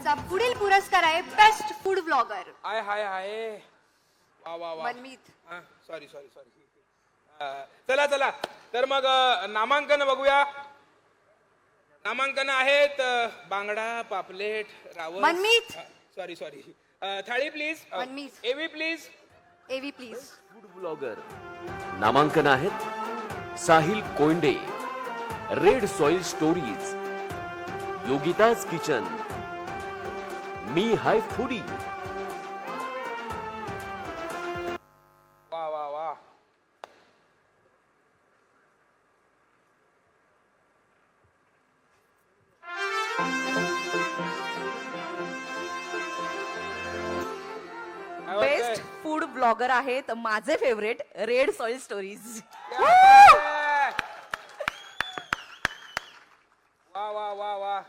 आजचा पुढील पुरस्कार आहे बेस्ट फूड ब्लॉगर. हाय हाय हाय वा वा वा. मनमीत. Sorry sorry sorry. चला चला तर मग नामांकन बघूया. नामांकन आहेत बांगडा, पापलेट, रावस. Manmeet. Sorry sorry. Thali please. Manmeet. एवी प्लीज. एवी प्लीज. फूड ब्लॉगर नामांकन आहेत Sahil Konde, red soil stories, Yogita's kitchen, मी हाय फूडी. वा वा वा. बेस्ट फूड ब्लॉगर आहेत माझे फेवरेट रेड सॉइल स्टोरीज. वा वा वा वा.